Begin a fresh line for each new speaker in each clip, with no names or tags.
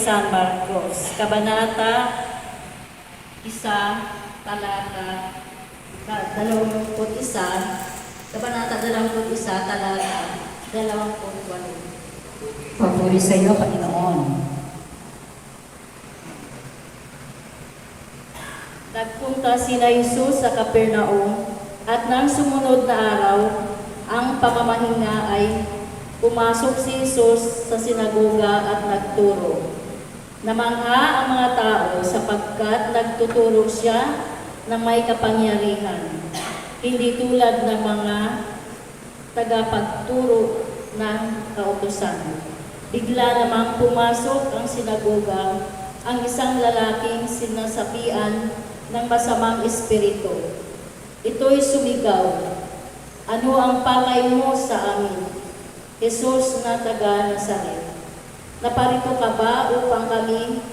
San Marcos, Kabanata 1, talata 21, Kabanata 21, talata 28.
Papuri sa iyo, Panginoon.
Nagpunta sina Jesus sa Capernaum at nang sumunod na araw, ang pamamahinga ay pumasok si Jesus sa sinagoga at nagturo. Namangha ang mga tao sapagkat nagtuturo siya na may kapangyarihan, hindi tulad ng mga tagapagturo ng kautusan. Bigla namang pumasok ang sinagoga ang isang lalaking sinasapian ng masamang espiritu. Ito'y sumigaw, "Ano ang pakay mo sa amin, Jesus na taga Nazaret? Naparito ka ba upang kami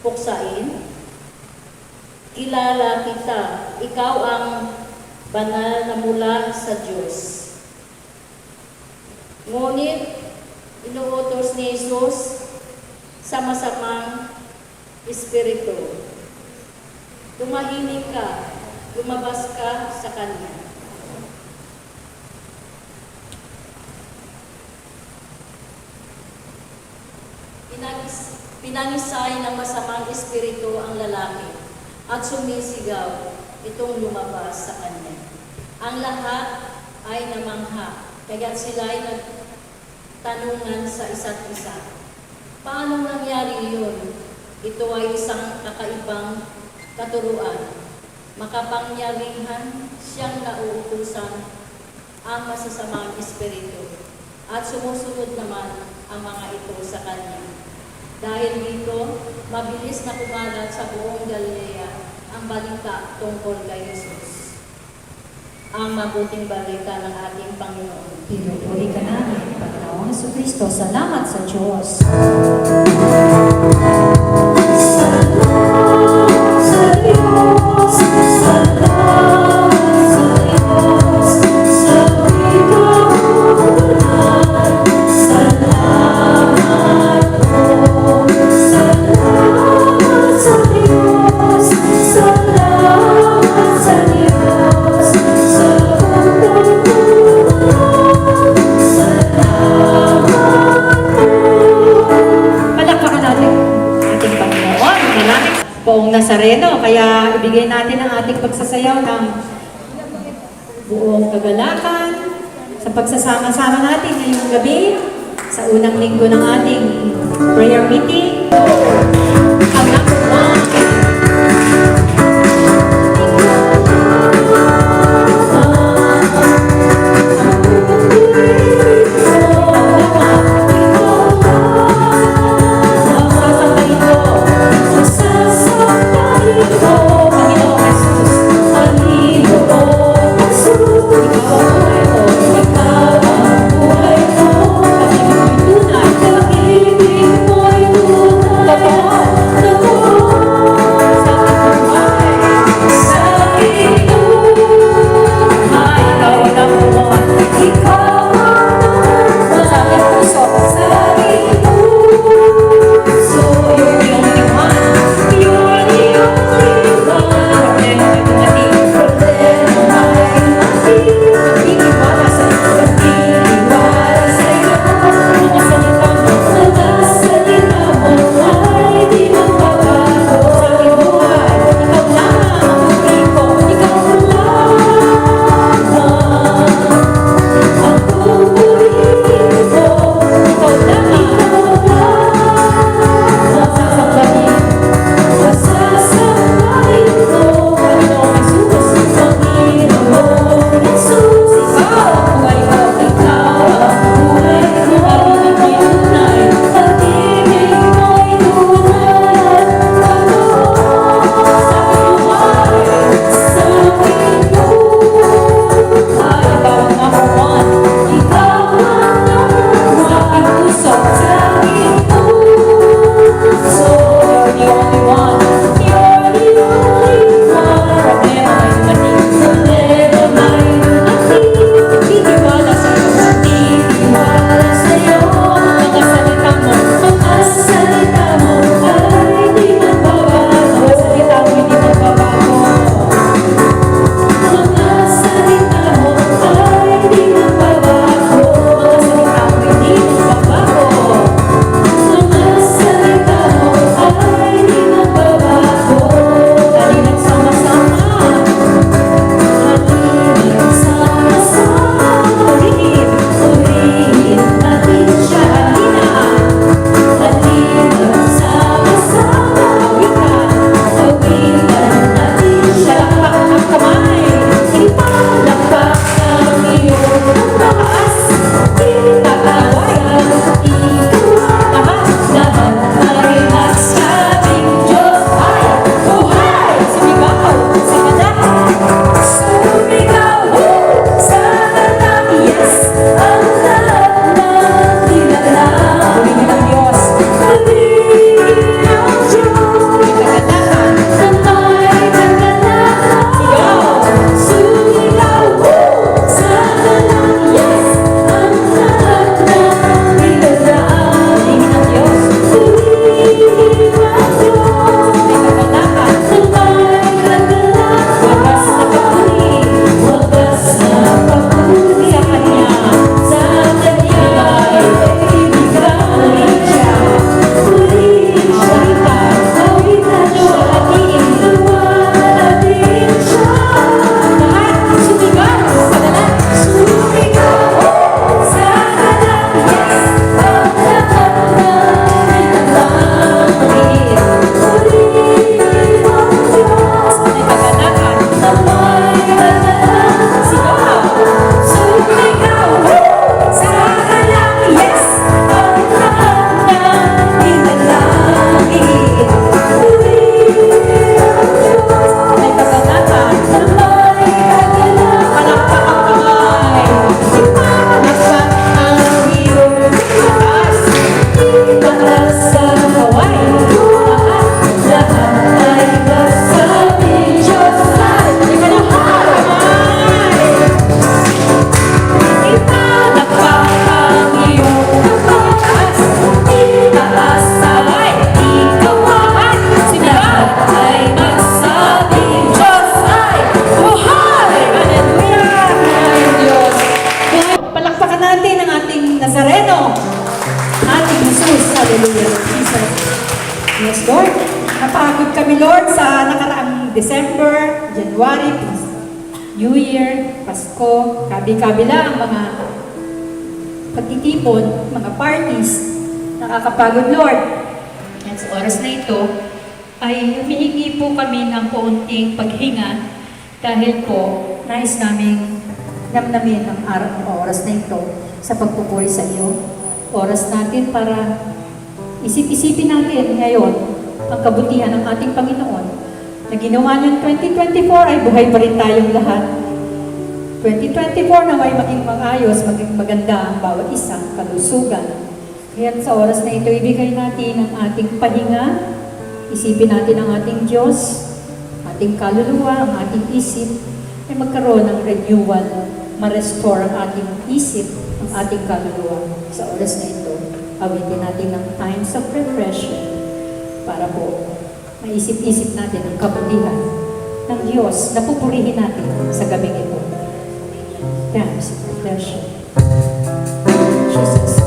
puksain? Kilala kita, ikaw ang banal na mula sa Diyos." Ngunit inuutos ni Jesus sa masamang espiritu, "Tumahimik ka, lumabas ka sa kanya." Pinangisay ng masamang espiritu ang lalaki at sumisigaw itong lumabas sa kanya. Ang lahat ay namangha, kaya't sila'y nagtanungan sa isa't isa, "Paano nangyari yun?" Ito ay isang kakaibang katuruan. Makapangyarihan siyang nauutusan ang masasamang espiritu at sumusunod naman ang mga ito sa kanya. Dahil dito, mabilis na kumalat sa buong Galilea ang balita tungkol kay Jesus. Ang mabuting balita ng ating Panginoon.
Pinupuri ka namin, Panginoong Jesucristo. Salamat sa Diyos. Poong Nazareno, kaya ibigay natin ang ating pagsasayaw ng buong kagalakan sa pagsasama-sama natin ngayong gabi sa unang linggo ng ating prayer meeting. Ang number 1. Oh, Nazareno. Ating Jesus, hallelujah, Jesus. Yes, Lord. Napagod kami, Lord, sa nakaraang December, January, New Year, Pasko, kabi-kabila ang mga pagtitipon, mga parties. Nakakapagod, Lord. At sa oras na ito, ay humihingi po kami ng kaunting paghinga dahil po nais naming namnamin ang araw ng oras na ito sa pagpupuri sa iyo. Oras natin para isip-isipin natin ngayon ang kabutihan ng ating Panginoon na ginawa niyang 2024 ay buhay pa rin tayong lahat. 2024 na may maging maayos, maging maganda ang bawat isang kalusugan. Kaya sa oras na ito, ibigay natin ang ating pahinga. Isipin natin ang ating Diyos, ating kaluluwa, ang ating isip, ay magkaroon ng renewal, ma-restore ang ating isip, ang ating kaluluwa. Sa oras na ito, awitin natin ng times of refreshing para po maisip-isip natin ang kabutihan ng Diyos na pupurihin natin sa gabing ito. Times of refreshing. Jesus.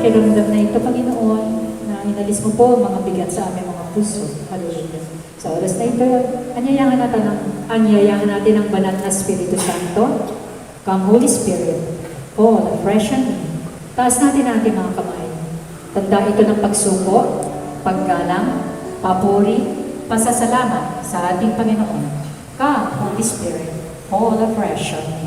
pakiramdam na ito, Panginoon, na inalis mo po ang mga bigat sa aming mga puso. Hallelujah. Sa oras na ito, anyayahan natin ang banal na Espiritu Santo. Come, Holy Spirit. fall afresh on me. Taas natin ang ating mga kamay. Tanda ito ng pagsuko, paggalang, papuri, pasasalamat sa ating Panginoon. Come, Holy Spirit, fall afresh on me.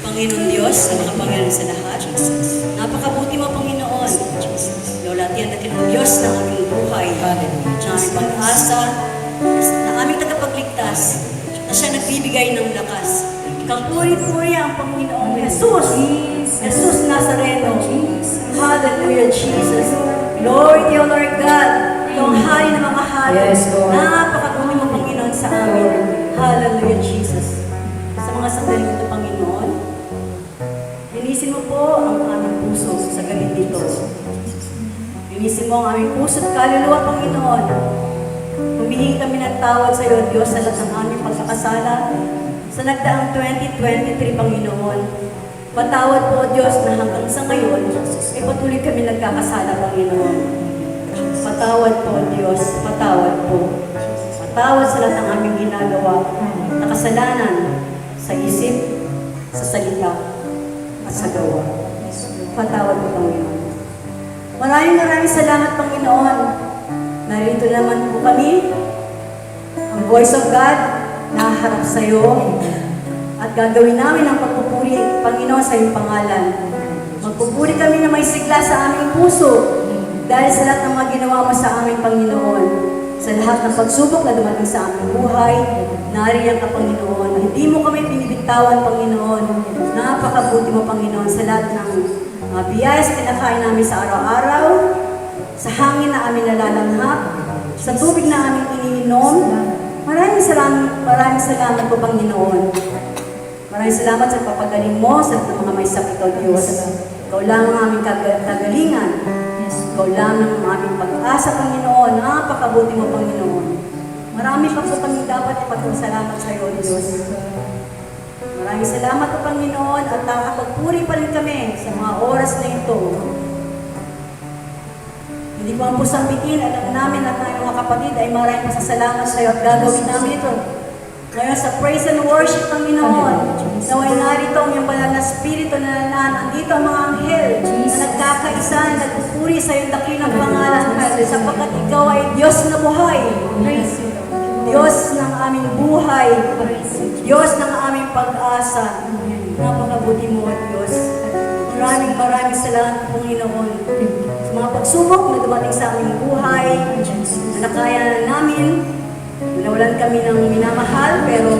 Panginoon Diyos, na makapangyarihan sa lahat. Napakabuti mo, Panginoon. Lola, tiyan natin ang Diyos ng aming buhay. Na aming pag-asa, na aming tagapagligtas, na siya nagbibigay ng lakas. Kapuri-puri ang Panginoon. Jesus! Jesus Nazareno. Hallelujah, Jesus. Lord, you Lord God, yung hari ng mga hari.
Yes, Lord.
Napakabuti mo, Panginoon, sa amin. Hallelujah, Jesus. Sa mga sandaling ito, Panginoon, linisin mo po ang aming puso sa galing dito. Linisin mo ang aming puso at kaluluwa, Panginoon. Humihingi kami ng tawad sa iyo, Diyos, sa lahat ng aming pagkakasala. Sa nagdaang 2023, Panginoon, patawad po, Diyos, na hanggang sa ngayon, ay patuloy kami nagkakasala, Panginoon. Patawad po, Diyos, patawad po. Patawad sa lahat ng aming ginagawa na kasalanan sa isip, sa salita, at sa gawa. Patawad po, Panginoon. Maraming salamat, Panginoon. Narito naman po kami, ang voice of God, naharap sa iyo, at gagawin namin ang pagpupuri, Panginoon, sa iyong pangalan. Magpupuri kami na may sigla sa aming puso, dahil sa lahat ng mga ginawa mo sa aming Panginoon. Sa lahat ng pagsubok na dumating sa aming buhay, nariyan ka, Panginoon. Hindi mo kami binibitawan, Panginoon. Napakabuti mo, Panginoon, sa lahat ng biyaya sa kinakain namin sa araw-araw, sa hangin na aming nalalanghap, sa tubig na aming iniinom. Maraming salamat po, Panginoon. Maraming salamat sa papagaling mo sa mga may sakit, O Diyos. Ikaw lang ang aming kagalingan. Ikaw lang ang aming pag-asa, Panginoon. Napakabuti mo, Panginoon. Marami pa po kami dapat ipagpasalamat sa iyo, Diyos. Maraming salamat po, Panginoon, at nakakapagpuri pa rin kami sa mga oras na ito. Hindi ko ang pusang bitin, alam namin at ang mga kapatid ay maraming pasasalamat sa iyo at gagawin namin ito. Ngayon sa praise and worship, Panginoon, naway narito ang iyong banal na spirito na nandito ang mga anghel na nagkakaisa, nagpupuri sa iyong dakilang pangalan sapagkat ikaw ay Diyos na buhay. Diyos ng aming buhay. Diyos ng aming pag-asa. Napakabuti mo, Diyos. Maraming salamat, Panginoon. Sa mga pagsubok na dumating sa aming buhay, na nakaya na namin, nawalan kami ng minamahal, pero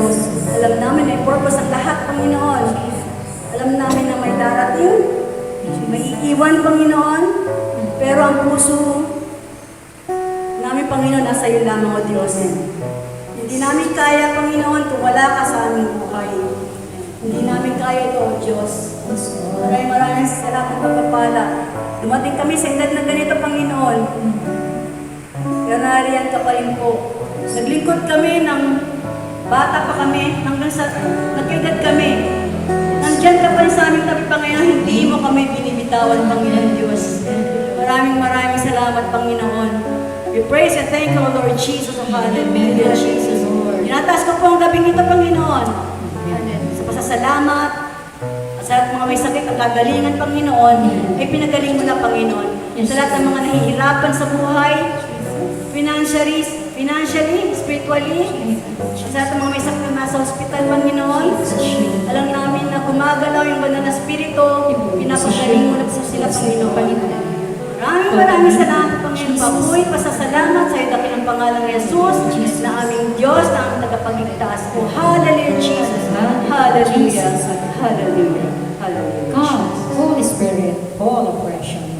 alam namin may purpose ang lahat, Panginoon. Alam namin na may darating, may iiwan, Panginoon, pero ang puso namin, Panginoon, nasa iyo lamang, O Diyos. Hindi namin kaya, Panginoon, kung wala ka sa aming buhay. Hindi namin kaya ito, O Diyos. Maraming salamat, pagpapala. Dumating kami sa edad na ganito, Panginoon. Pero nariyan ka pa rin po. Naglingkod kami ng bata pa kami, hanggang sa nag-edad kami. Nandyan ka pa rin sa aming tabi, Panginoon. Hindi mo kami binibitawan, Panginoon Diyos. Maraming salamat, Panginoon. We praise and thank you, Lord Jesus. Hallelujah, Jesus. Tinataas ko po ang gabing ito, Panginoon. Sa pasasalamat At sa lahat ng mga may sakit at kagalingan, Panginoon, ay pinagaling mo na, Panginoon. Sa lahat ng mga nahihirapan sa buhay, financially, spiritually, sa lahat ng mga may sakit na nasa hospital, Panginoon, alam namin na gumagalaw yung banal na spirito, pinapagaling mo na po sila, Panginoon. Maraming salamat, Panginoon. Pabuhay, pasasalamat sa iyo, dakilang pangalan ni Jesus, na aming Diyos, na aming tagapagligtas. Oh, hallelujah, Jesus. Hallelujah. Hallelujah. Hallelujah.
Come, Holy Spirit, fall afresh on me.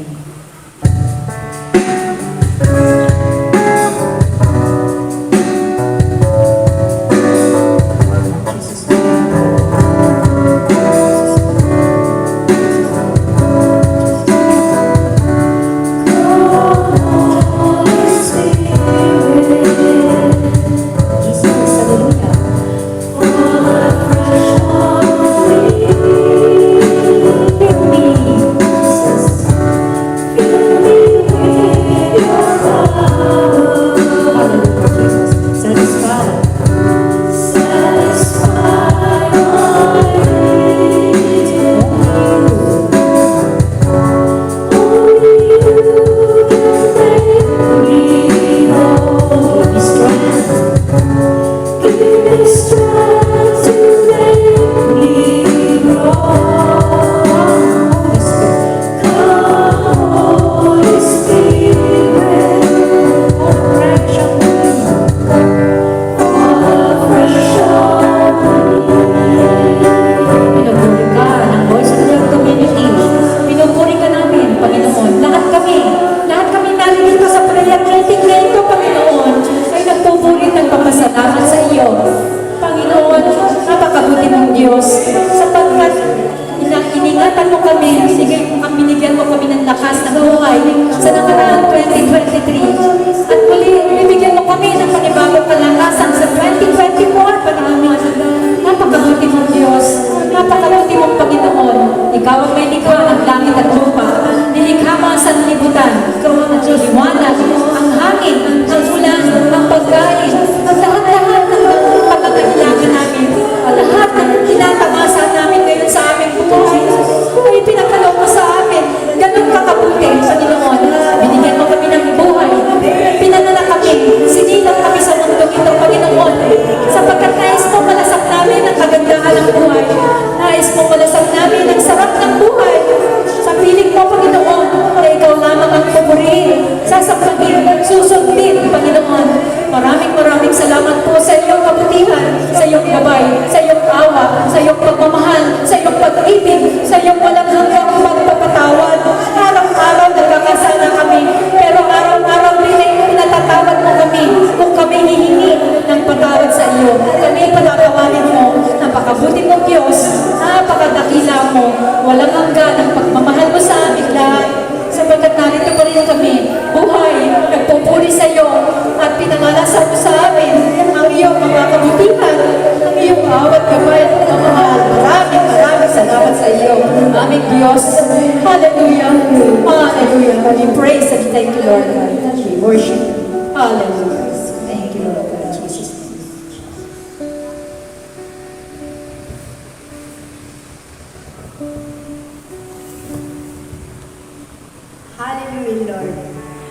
Hallelujah, Lord.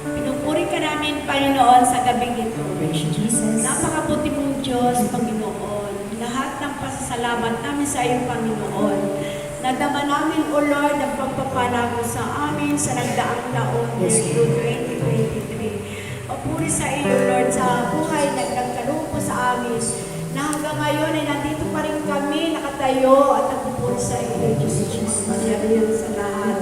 Pinupuri ka namin, Panginoon, sa gabing ito. Napakabuti mong Diyos, Panginoon. Lahat ng pasasalamat namin sa iyo, Panginoon. Nadama namin, O Lord, ang pagpapala mo sa amin sa nagdaang taon ng 2023. Papuri sa iyo, Lord, sa buhay na nagkaloob mo sa amin, na hanggang ngayon ay nandito pa rin kami, nakatayo at nagpupuri sa iyo, Diyos Jesus. Masyari sa lahat.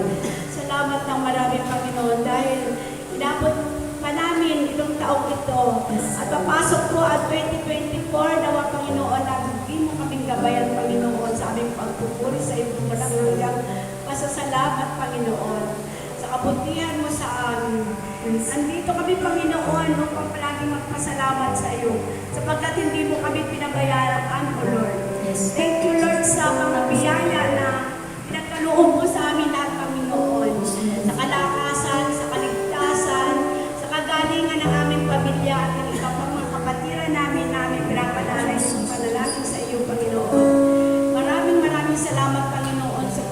Salamat ng marami, Panginoon, dahil inabot pa namin itong taong ito. At papasok po at 2024, nawa, Panginoon, na bigyan mo kaming gabayan, Panginoon, sa aming pagpupuri sa iyong walang hanggang pasasalamat, Panginoon, sa kabutihan mo sa amin. Andito kami, Panginoon, upang palaging magpasalamat sa iyo, sapagkat hindi mo kami pinabayaraan, O Lord. Thank you, Lord, sa mga biyaya na pinagkaloob mo sa amin lahat, Panginoon, sa kalakasan, sa kaligtasan, sa kagalingan ng aming pamilya at ng iba pang mga kapatiran namin pinapanalay sa panalangin sa iyo, Panginoon. Maraming salamat, Panginoon, sa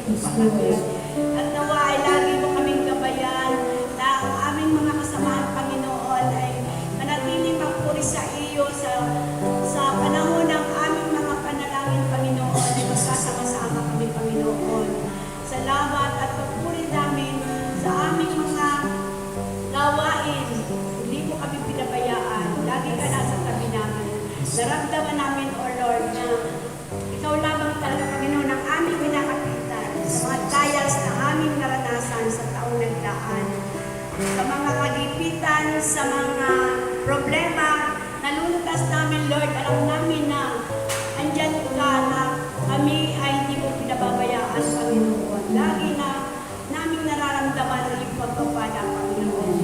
At nawa ay lagi mo kaming gabayan na ang aming mga kasamahan, Panginoon, ay manatiling magpuri sa iyo sa panahon ng aming mga panalangin, Panginoon, ay magsasama-sama kami, Panginoon. Salamat at pagpuri namin sa aming mga gawain. Hindi mo kami pinabayaan. Lagi ka nasa tabi namin. Naramdaman namin, O Lord, na ikaw lamang talaga, Panginoon, ang aming pinakapitan sa mga trials na aming naranasan sa taong nagdaan. Sa mga kagipitan, sa mga problema, nalulutas namin, Lord, alam namin na andyan ka na kami ay hindi mo pinababayaan, Panginoon. Lagi na namin nararamdaman ang iyong pagpapala, Panginoon.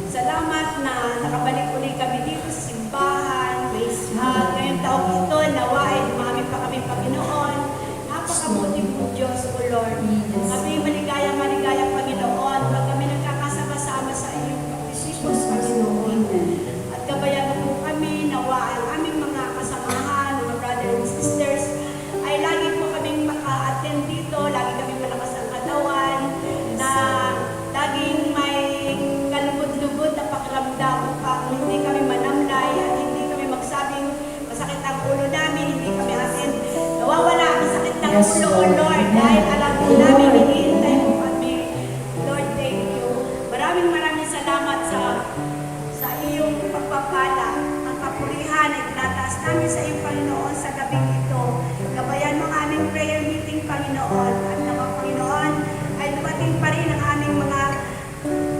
Salamat na nakabalik ulit kami dito sa simbahan. Ngayong taong ito, nawa ay dumami pa kami, Panginoon. Napakabuti mo, Diyos, O Lord. Kami maligayang, Panginoon, pag kami nagkakasama-sama sa iyong pagdisipos, Panginoon. At gabayan mo kami, nawa ang aming mga kasamahan, mga brothers and sisters, ay lagi po kaming maka-attend dito, lagi kami malakas ang katawan, na laging may kalubod-lubod na pakiramdam upang hindi kami manamlay at hindi kami magsabing masakit ang ulo namin, hindi kami atin nawawala ang sakit ng ulo, O Lord, dahil alam mo namin, hinihintay mo kami. Lord, thank you. Maraming salamat sa iyong pagpapala. Ang kapurihan ay tinataas namin sa iyong Panginoon sa gabing ito. Gabayan mo ang aming prayer meeting, Panginoon. At naman, Panginoon, ay dumating pa rin ang aming mga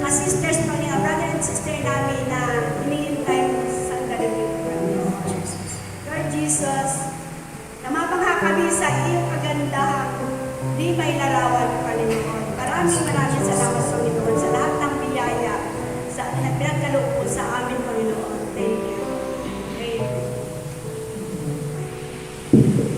sisters, Panginoon, brother and sister namin na hinihintay mo sa sandali dito, Panginoon. Lord Jesus, namabangha kami sa iyong kagandahan, di may larawan, Panginoon. Maraming salamat, Panginoon, sa lahat ng biyaya na pinagkaloob mo sa amin, Panginoon. Thank you. Thank you.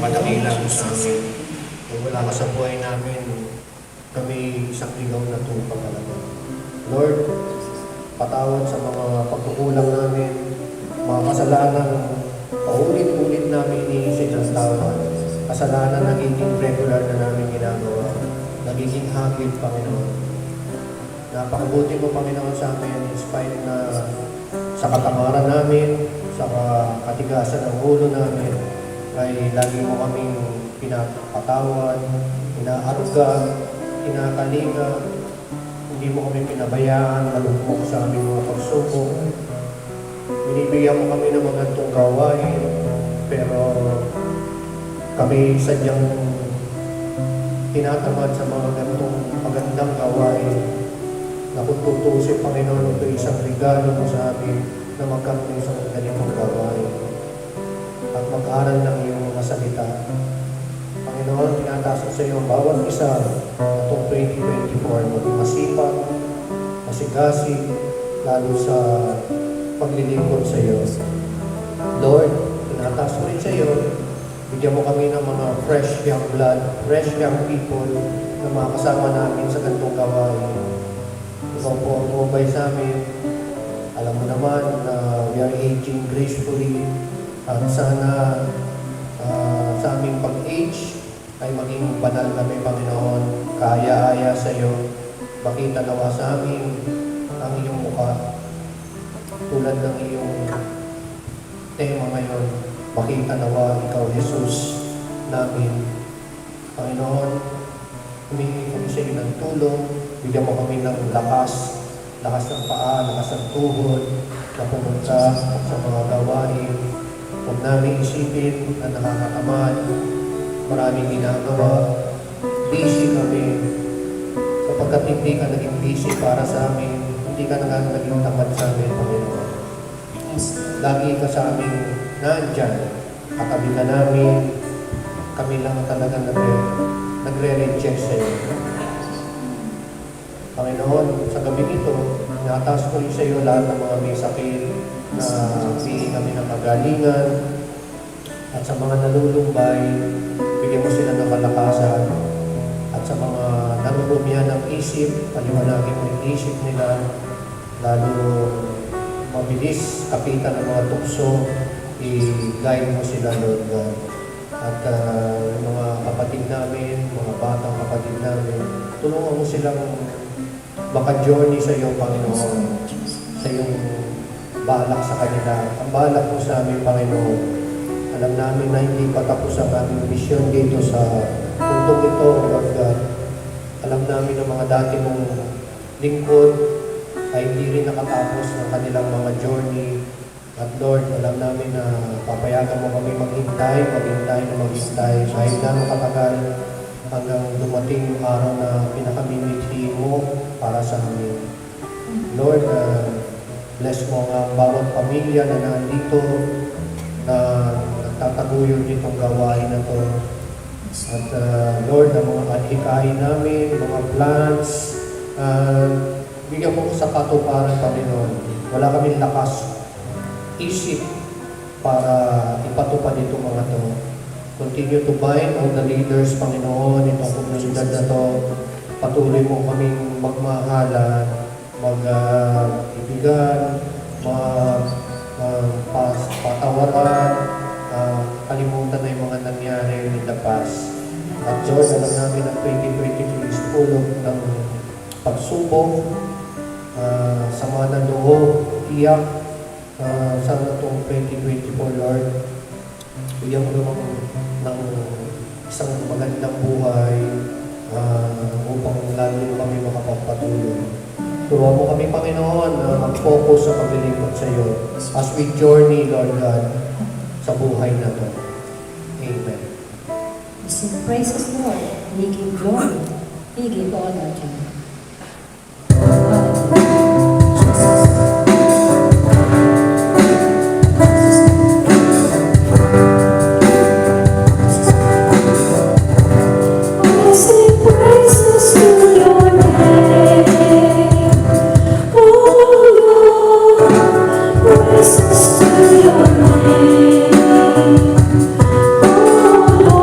napakadakila mo sa amin. Kung wala ka sa buhay namin, kami isang ligaw na tupa talaga. Lord, patawad sa mga pagkukulang namin, mga kasalanan, paulit-ulit namin iniisip ng tawad. Kasalanan nagiging regular na namin ginagawa. Nagiging habit, Panginoon. Napakabuti mo, Panginoon, sa amin, in spite na sa katamaran namin, sa katigasan ng ulo namin, ay lagi mo kaming pinapatawad, inaaruga, kinakalinga, hindi mo kami pinabayaan, malugmok sa aming mga pagsubok. Binibigyan mo kami ng mga gantong gawain, pero kami sadyang tinatamad sa mga gantong magandang gawain na kung tutusin, Panginoon, ito isang regalo mo sa amin na magkaroon sa ganitong gawain at mag-aral ng iyong mga salita. Panginoon, tinataas ko sa iyo ang bawat isa itong 2024, maging masipag, masigasig, lalo sa paglilingkod sa iyo. Lord, tinataas ko rin sa iyo, bigyan mo kami ng mga fresh young blood, fresh young people na makasama namin sa ganitong gawain. Ikaw po ang umabay sa amin. Alam mo naman na we are aging gracefully at sana sa aming pag-age ay maging banal kami, Panginoon. Kaya-aya sa iyo. Makita nawa sa amin ang iyong mukha. Tulad ng iyong tema ngayon, makita nawa ikaw, Jesus, namin. Panginoon, humingi kami sa iyo ng tulong. Bigyan mo kami ng lakas ng paa, lakas ng tuhod, na pumunta sa mga gawain. Huwag namin isipin na nakakatamad, maraming ginagawa. Busy kami. Kapagkat hindi ka naging busy para sa amin, hindi ka naging tamad sa amin, Panginoon. Lagi ka sa amin nandyan. Katabi ka namin. Kami lang talaga nagre-reject sa iyo. Panginoon, sa gabi nito, inataas ko rin sa iyo lahat ng mga may sakit na pili kami ng kagalingan at sa mga nalulumbay, bigyan mo sila ng kalakasan at sa mga narurumihan ng isip, paliwanagin mo yung isip nila, lalo mabilis kapitan ng mga tukso, i-guide mo sila, Lord God. At yung mga kapatid namin, mga batang kapatid namin, tulungan mo silang maka-journey sa iyo, Panginoon, sa iyong balak sa kanila. Ang balak mo sa amin, Panginoon, alam namin na hindi pa tapos ang aming mission dito sa mundong ito, Lord God. Alam namin na mga dati mong lingkod ay hindi rin nakatapos ng kanilang mga journey. At Lord, alam namin na papayagan mo kami maghintay kahit na katagal hanggang dumating yung araw na pinakamimithi mo para sa amin. Lord, bless mo ang bawat pamilya na nandito na nagtataguyod nitong gawain na to. At Lord, ang mga adhikain namin, mga plans, bigyan mo sa katuparan, Panginoon. Wala kaming lakas isip para ipatupad itong mga to. Continue to bind all the leaders, Panginoon, itong komunidad na to. Patuloy mo kaming magmahalan, mag-ibigan, patawaran, kalimutan na yung mga nangyari in the past. At Lord, alam namin ang 2023 is full ng pagsubok, sama ng loob, iyak. Sana itong 2024, Lord, bigyan mo naman ng isang magandang buhay upang lalo kami makapagpatuloy. Turuan mo kami, Panginoon, na mag-focus sa paglilingkod sa iyo as we journey, Lord God, sa buhay na to. Amen.
We sing praises, Lord. We give glory. We give honor to you.
Praises to your name, oh Lord.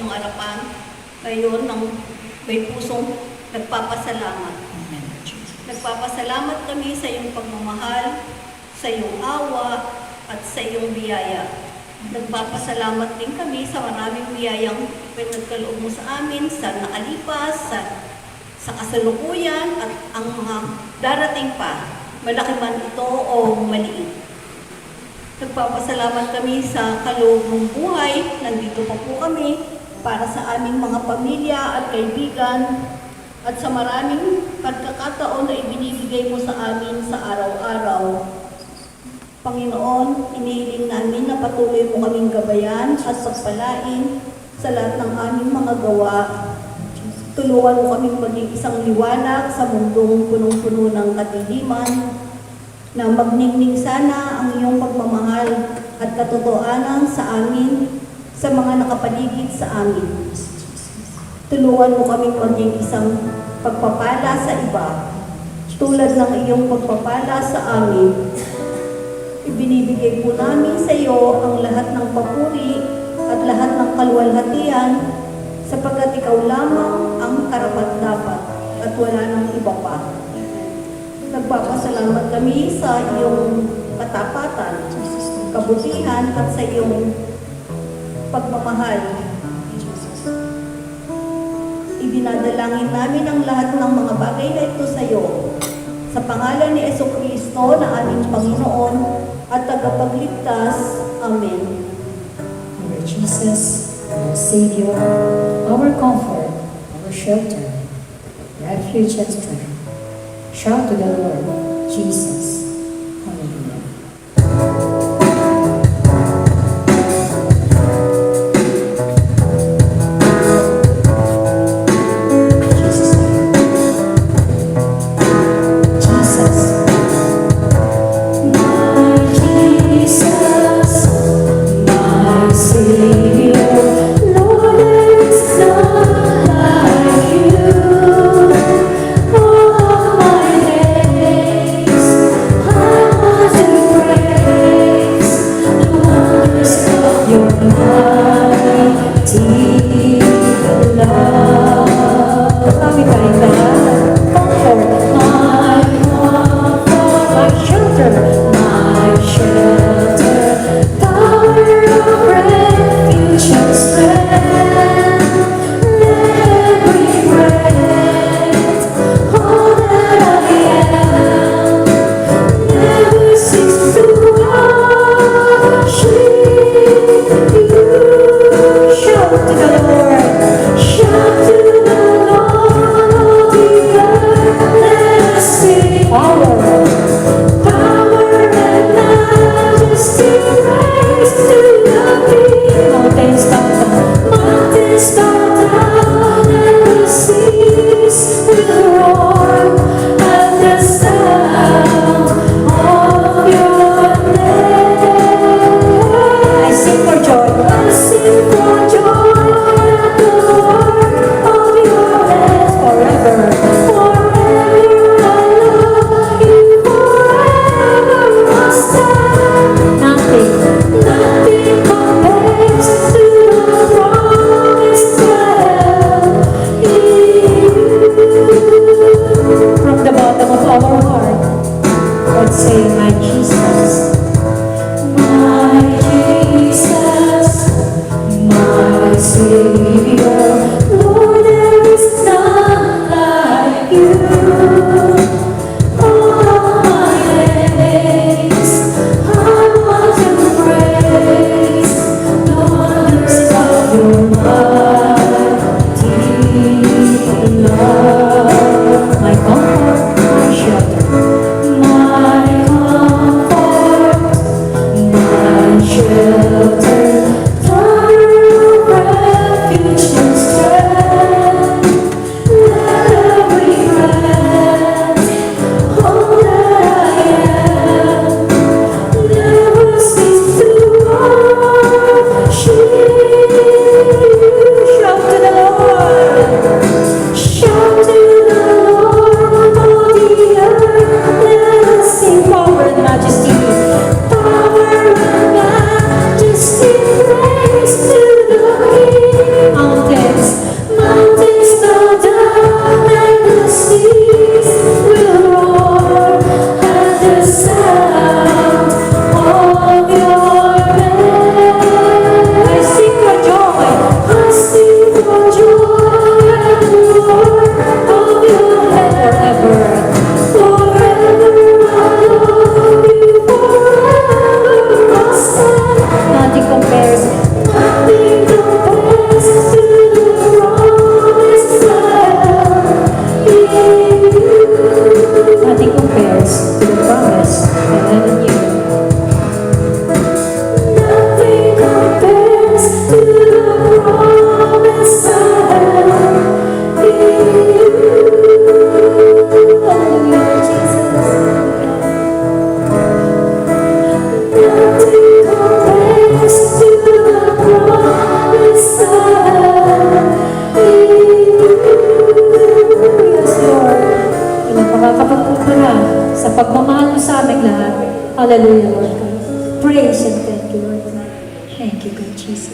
iyong harapan ngayon ng may pusong nagpapasalamat. Nagpapasalamat kami sa iyong pagmamahal, sa iyong awa, at sa iyong biyaya. Nagpapasalamat din kami sa maraming biyayang pinagkaloob mo sa amin, sa nakalipas, sa kasalukuyan, at ang mga darating pa, malaki man ito o maliit. Nagpapasalamat kami sa kaloob ng buhay, nandito pa po kami para sa aming mga pamilya at kaibigan, at sa maraming pagkakataon na ibinibigay mo sa amin sa araw-araw. Panginoon, inihiling namin na patuloy mo kaming gabayan at pagpalain sa lahat ng aming mga gawa. Tulungan mo kaming maging isang liwanag sa mundong punong-puno ng kadiliman, na magningning sana ang iyong pagmamahal at katotohanan sa amin, sa mga nakapaligid sa amin. Tulungan mo kaming maging isang pagpapala sa iba, tulad ng iyong pagpapala sa amin. Ibinibigay po namin sa iyo ang lahat ng papuri at lahat ng kaluwalhatian, sapagkat ikaw lamang ang karapat-dapat at wala nang iba pa. Nagpapasalamat kami sa iyong katapatan, kabutihan at sa iyong pagmamahal. Ibinadalangin namin ang lahat ng mga bagay na ito sa iyo. Sa pangalan ni Jesucristo na aming Panginoon at tagapagligtas. Amen.
Lord Jesus, our Savior, our comfort, our shelter, refuge and strength. Shout to the Lord, Jesus. Hallelujah. Jesus' name. Jesus. My Jesus, my Savior, Lord, there is none like you. All of my days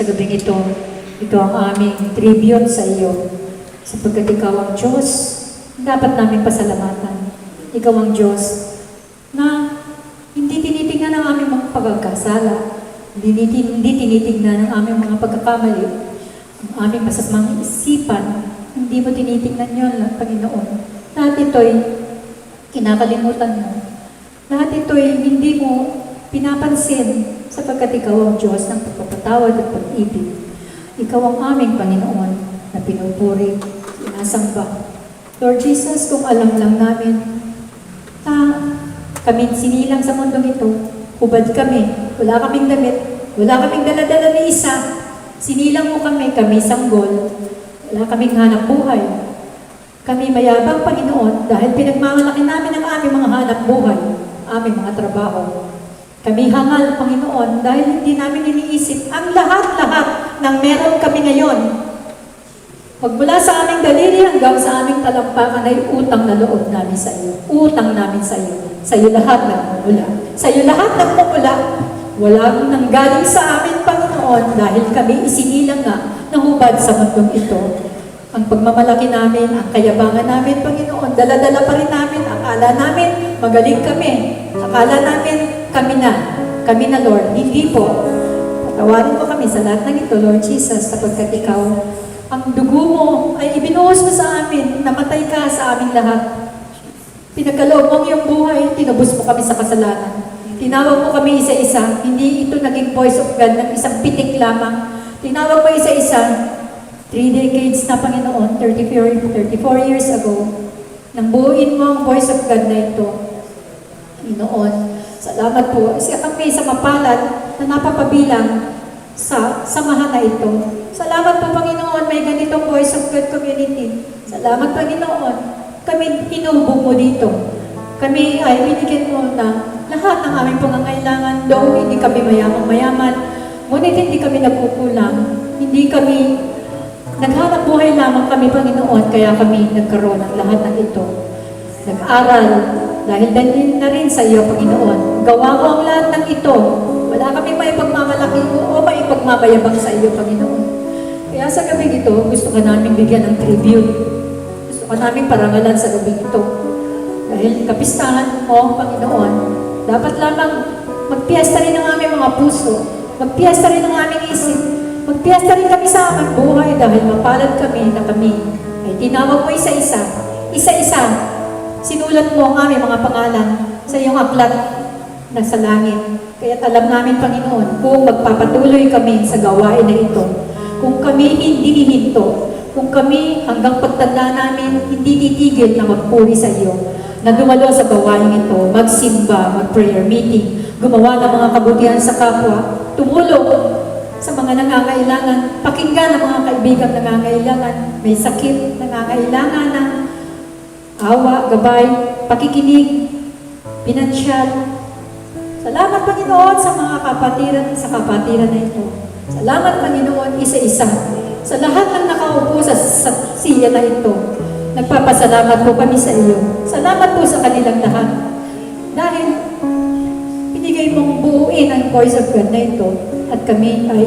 Sa gabing ito ang aming tribute sa iyo. Sapagkat ikaw ang Diyos, dapat namin pasalamatan. Ikaw ang Diyos na hindi tinitingnan ang aming mga pagkakasala, hindi tinitingnan ang aming mga pagkakamali, ang aming masasamang isipan, hindi mo tinitingnan yun, Panginoon. Lahat ito'y kinakalimutan mo. Lahat ito'y hindi mo pinapansin sapagkat ikaw ang Diyos ng pagpapatawad at pag-ibig. Ikaw ang aming Panginoon na pinupuri, sinasamba. Lord Jesus, kung alam lang namin na kami sinilang sa mundong ito, hubad kami, wala kaming damit, wala kaming daladala ni isa, sinilang mo kami sanggol, wala kaming hanap buhay. Kami mayabang, Panginoon, dahil pinagmamalaki namin ang aming mga hanap buhay, aming mga trabaho. Kami hangal, Panginoon, dahil hindi namin iniisip ang lahat-lahat ng meron kami ngayon. Magmula sa aming daliri hanggang sa aming talampakan ay utang na loob namin sa iyo. Utang namin sa iyo. Sa iyo lahat nagmumula. Sa iyo lahat nagmumula. Walang nanggaling sa amin, Panginoon, dahil kami isinilang nga na hubad sa mundong ito. Ang pagmamalaki namin, ang kayabangan namin, Panginoon, dala-dala pa rin namin. Akala namin, magaling kami. Akala namin, kami na, Lord. Hindi po. Patawarin mo kami sa lahat ng ito, Lord Jesus, sapagkat ikaw, ang dugo mo ay ibinuhos mo sa amin, namatay ka sa aming lahat. Pinagkaloob mo ang iyong buhay, tinubos mo kami sa kasalanan. Tinawag mo kami isa-isa, hindi ito naging voice of God ng isang pitik lamang. Tinawag mo isa-isa, 3 decades na, Panginoon, 34 years ago, nang buuin mo ang voice of God na ito. Panginoon, salamat po. Kasi kami sa mapalad na napapabilang sa samahan na ito. Salamat po, Panginoon, may ganitong Voice of God community. Salamat, Panginoon. Kami hinubog mo dito. Kami ay binigyan mo na lahat ng aming pangangailangan. Though hindi kami mayaman, ngunit hindi kami nagkukulang. Hindi kami naghanap buhay lamang kami, Panginoon, kaya kami nagkaroon ng lahat ng ito. Nag-aral, dahil dalhin na rin sa iyo, Panginoon. Gawa mo ang lahat ng ito. Wala kami may pagmamalaki o may pagmamayabang sa iyo, Panginoon. Kaya sa gabi ito, gusto ka namin bigyan ng tribute. Gusto ka namin parangalan sa gabi ito. Dahil kapistahan mo, Panginoon, dapat lamang magpiesta rin ang aming mga puso. Magpiesta rin ang aming isip. Magpiesta rin kami sa aming buhay dahil mapalad kami na kami ay tinawag mo isa-isa. Isa-isa. Sinulat mo ang aming mga pangalan sa iyong aklat na sa langit. Kaya alam namin, Panginoon, kung magpapatuloy kami sa gawain na ito, kung kami hindi hihinto, kung kami hanggang pagtanda namin hindi titigil na magpuri sa iyo, na dumalo sa gawain ito, magsimba, mag-prayer meeting, gumawa ng mga kabutihan sa kapwa, tumulong sa mga nangangailangan, pakinggan ang mga kaibigan nangangailangan, may sakit, nangangailangan ng awa, gabay, pakikinig, pinansyal. Salamat, Panginoon, sa mga kapatiran na ito. Salamat, Panginoon, isa-isa. Sa lahat ng nakaupo sa siya na ito, nagpapasalamat po kami sa iyo. Salamat po sa kanilang lahat. Dahil pinigay mong buuin ang voice of God na ito at kami ay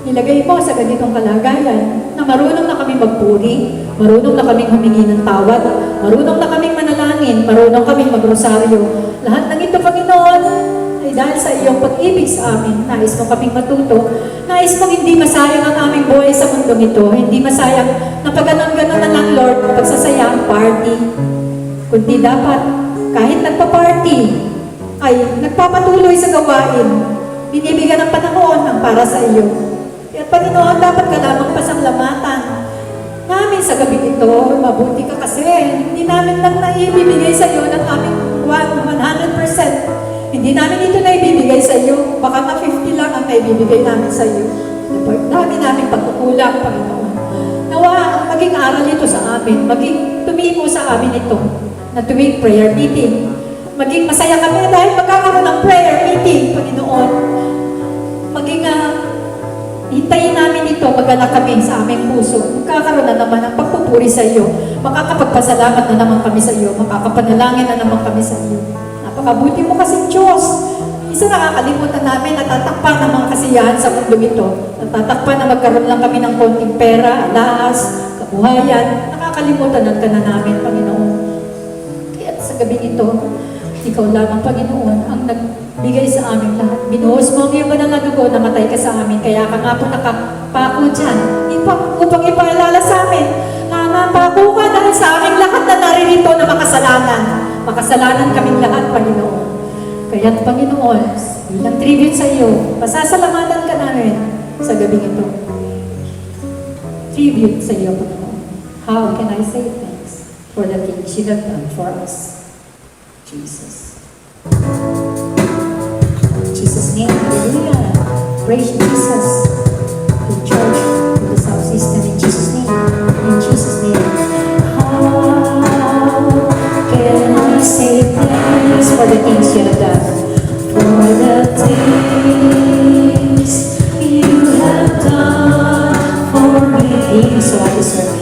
nilagay mo sa ganitong kalagayan na marunong na kami magpuri, marunong na kaming humingi ng tawad, marunong na kaming manalangin, marunong kaming magrosaryo. Lahat ng ito, Panginoon, ay dahil sa iyong pag-ibig sa amin. Nais mo kaming matuto. Nais mo hindi masayang ang aming buhay sa mundong ito. Hindi masayang na pag-ganon-ganon na lang, Lord, pagsasaya ang party. Kundi dapat, kahit nagpa-party, ay nagpapatuloy sa gawain. Binibigyan ng panahon ang para sa iyo. At Panginoon, dapat ka lamang pasalamatan namin sa gabi ito. Mabuti ka kasi hindi namin lang naibibigay sa iyo ng aming 100%. Hindi namin ito naibibigay sa iyo. Baka nga 50 lang ang naibibigay namin sa iyo. Dami namin pagkukulang, Panginoon. Nawa, maging aral ito sa amin. Maging tumimo sa amin ito na tuwing prayer meeting. Maging masaya kami dahil magkakaroon ng prayer meeting, Panginoon. Maging hintayin namin ito, magalak kami sa aming puso. Magkakaroon na naman ng pagpupuri sa iyo. Makakapagpasalamat na naman kami sa iyo. Makakapanalangin na naman kami sa iyo. Napakabuti mo kasi Diyos. Minsan nakakalimutan namin, natatakpan ng mga kasiyahan sa mundo ito. Natatakpan na magkaroon lang kami ng konting pera, alas, kabuhayan. Nakakalimutan ka na namin, Panginoon. Kaya sa gabi ito, ikaw lamang, Panginoon, ang nagbigay sa amin lahat. Binuhos mo ang iyong banal na dugo, namatay ka sa amin. Kaya ka nga po nakapako dyan, upang ipaalala sa amin. Napako ka dahil sa aming lahat na naririto na makasalanan. Makasalanan kaming lahat, Panginoon. Kaya, Panginoon, bilang tribute sa iyo, pasasalamatan ka namin sa gabi ito. Tribute sa iyo, Panginoon. How can I say thanks for the things you have done for us? Jesus. In Jesus' name, hallelujah. Praise Jesus. In church, in the sound system, in Jesus' name. In Jesus' name. How can I say thanks for the things you have done? For the things you have done for me. Things so I deserve.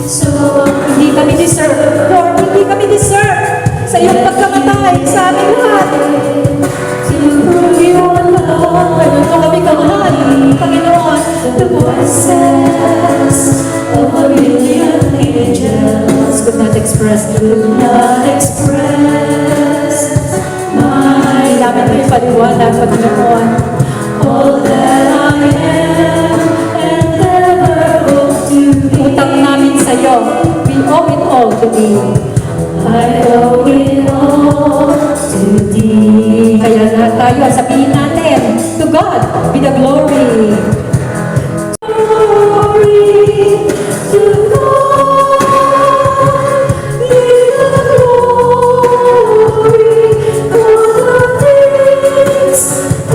So, hindi kami deserve. Lord, hindi kami deserve sa iyong pagkamatay sa aming lahat. To prove you alone. Ganun mo kami kamahal, Panginoon. The voices of a million angels could not express my lamin mo yung paliwanag, Panginoon. All that I am and ever hope to be. Utang namin sa'yo. We owe it all to thee. I owe it all to thee. Kaya na tayo, sabihin natin, to God be the glory. Glory to God be the glory for the things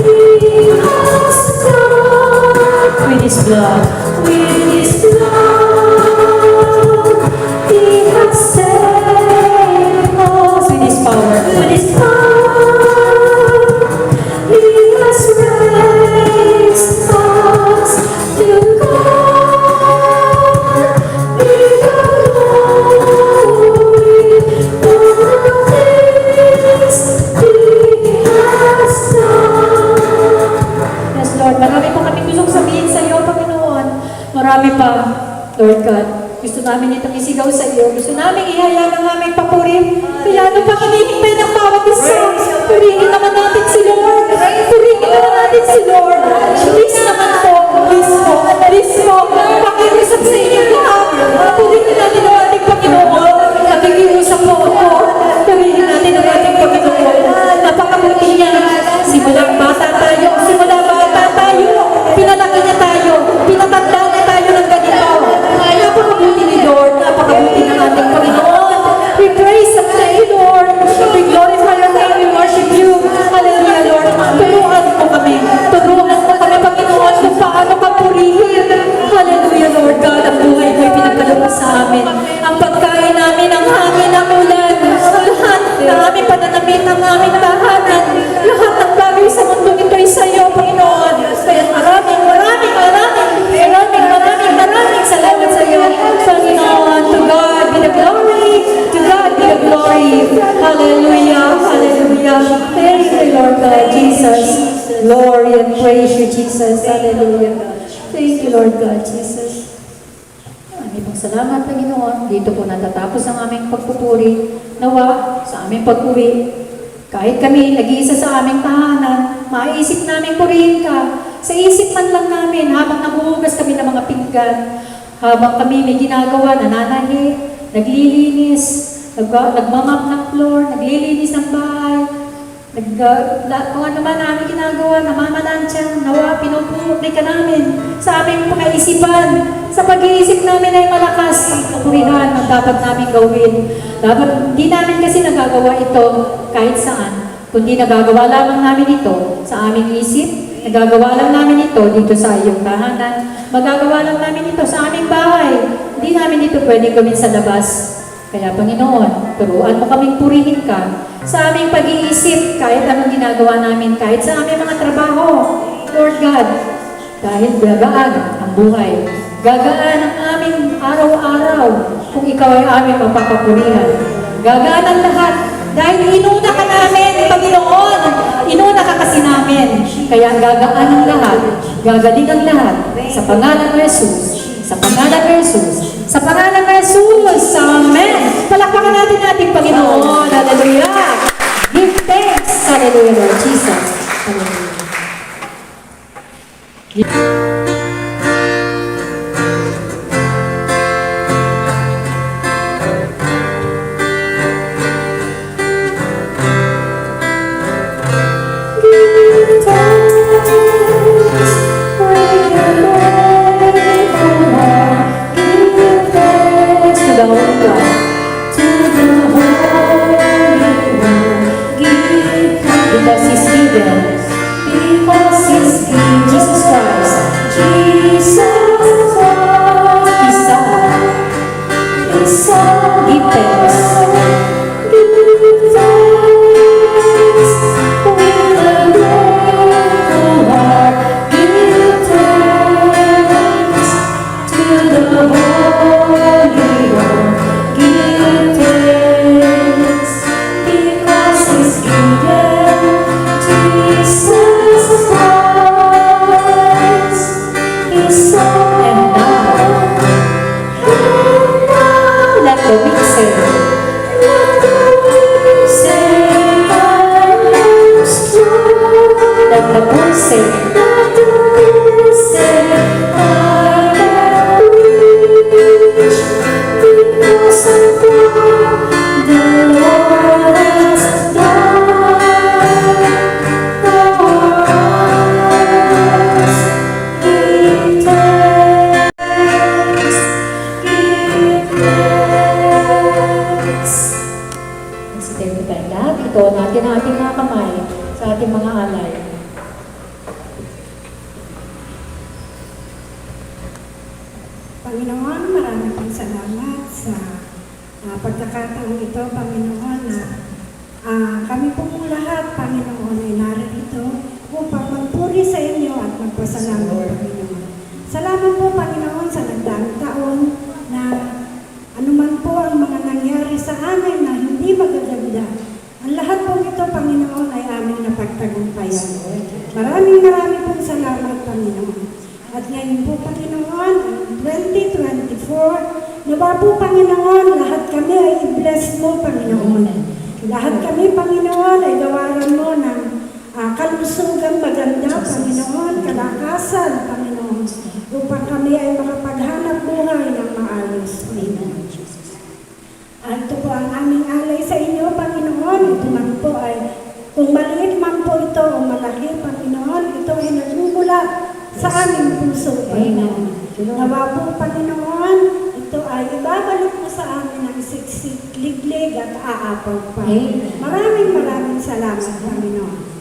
He has done. With His blood, with His blood, He has saved us. With His power, with His power, He has raised us to God. Be the glory for the things He has done. Yes, Lord, marami pa kami gustong sabihin sa iyo, Panginoon. Marami pa, Lord God. Gusto namin itong isigaw sa iyo. Gusto namin ihayag ang aming papuri. Kaya ano pang hinihintay ng bawat isa? Purihin naman natin si Lord. Purihin naman natin si Lord. Please naman po. Please po. Please po. Pakiusap sa inyo lahat. Purihin natin ang ating Panginoon. Nakikiusap po ako. Purihin natin ang ating Panginoon. Napakabuti niya. Simulang bata tayo. Simulang bata tayo. Pinalaki niya tayo. Pinatanda niya tayo ng ganito. Napakabuti ni Lord. Napakabuti ng ating Panginoon. We praise and thank you, Lord. We glorify your name. We worship you. Hallelujah, Lord. Turuan mo kami. Turuan mo kami, Panginoon, kung paano ka purihin. Hallelujah, Lord God. Ang buhay mo'y pinagkaloob sa amin. Ang pagkain namin, ang hangin, ang ulan. Lahat ng aming pananamit, ang aming tahanan. Lahat ng bagay sa mundo nito'y sa iyo, Panginoon. Kaya maraming salamat sa iyo, Panginoon. To God be the glory. To God be the glory. Hallelujah. Hallelujah. Thank you, Lord God, Jesus. Glory and praise you, Jesus. Hallelujah. Thank you, Lord God, Jesus. Aming pong salamat, Panginoon. Dito po natatapos ang aming pagpupuri. Nawa, sa aming pag-uwi, kahit kami nag-iisa sa aming tahanan, maisip namin purihin ka. Sa isip man lang namin, habang naguhugas kami ng mga pinggan, habang kami may ginagawa, nananahi, naglilinis, nagmamap ng floor, naglilinis ng bahay, kung ano man namin ginagawa, namamalansya, nawa, pinupuri ka namin sa aming pag-iisipan. Sa pag-iisip namin ay malakas ang kapurihan ang dapat namin gawin. Dapat, hindi namin kasi nagagawa ito kahit saan, kundi nagagawa lamang namin ito sa aming isip, nagagawa lang namin ito dito sa iyong tahanan, magagawa lang namin ito sa aming bahay. Hindi namin ito pwedeng gawin sa labas. Kaya Panginoon, turuan mo kaming purihin ka sa aming pag-iisip, kahit anong ginagawa namin, kahit sa aming mga trabaho. Lord God, dahil gagaan ang buhay, gagaan ang aming araw-araw kung ikaw ay aming mapapapurihan. Gagaan ang lahat dahil inuna ka na namin, Panginoon. Inuna ka kasi namin. Kaya gagaan ang lahat. Gagaling ang lahat. Sa pangalan ni Jesus. Sa pangalan ni Jesus. Sa pangalan ni Jesus. Amen. Palakpakan natin ating Panginoon. Hallelujah. Give thanks. Hallelujah, Lord Jesus. Hallelujah. Because He's given, because He's given Jesus Christ, Jesus Christ, His Son, His Son, give thanks, give thanks, with a grateful heart, give thanks to the Holy One, give thanks, because He's given. Jesus Christ, His Son, and now, let the weak say, I am strong. Let the poor say, I am rich, because of what the Lord has done. Ito natin ang ating mga kamay sa ating mga alay.
Panginoon, marami pong salamat sa pagkakataong ito, Panginoon, na kami pong lahat, Panginoon, ay narito upang magpuri sa inyo at magpasalamat, Panginoon. Salamat po, Panginoon, sa nagdaang taon na anuman po ang mga nangyari sa amin na hindi magaganda. Ang lahat po ito, Panginoon, ay aming napagtagumpayan. Maraming pong salamat, Panginoon. At ngayon po, Panginoon, 2024, nawa po, Panginoon, lahat kami ay i-bless mo, Panginoon. Lahat kami, Panginoon, ay gawaran mo ng kalusugan maganda, Panginoon, kalakasan, Panginoon, upang kami ay makapaghanap buhay ng maayos. Amen. Ito po ang aming alay sa inyo, Panginoon. Ito man po ay, kung maliit man po ito o malaki, Panginoon, ito ay nagmumula sa aming puso, Panginoon. Nawa po, Panginoon, ito ay ibabalik mo sa amin ng siksik, liglig at aapaw pa. Maraming salamat, Panginoon.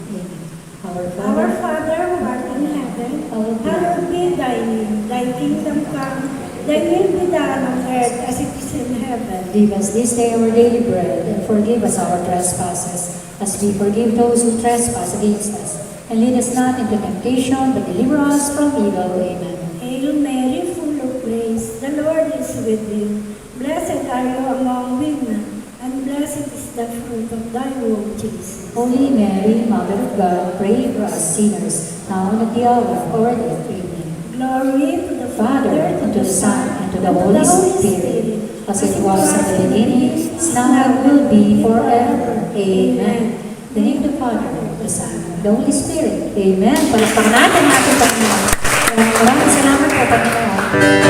Our Father, who art in heaven, hallowed be thy name. Thy kingdom come, thy will be done on earth as it is in heaven.
Give us this day our daily bread, and forgive us our trespasses, as we forgive those who trespass against us. And lead us not into temptation, but deliver us from evil. Amen.
Hail Mary, full of grace, the Lord is with you. Blessed are you among women, and blessed is the fruit of thy womb, Jesus.
Holy Mary, Mother of God, pray for us sinners, now and at the hour of our death. Amen.
Glory to the
Father, and to the Son, and to the Holy Spirit, as it was in the beginning, is now, and will be forever. Amen. In the name of the Father, the Son, and the Holy Spirit. Amen. Palakpakan natin ang ating Panginoon. Maraming salamat po, Panginoon.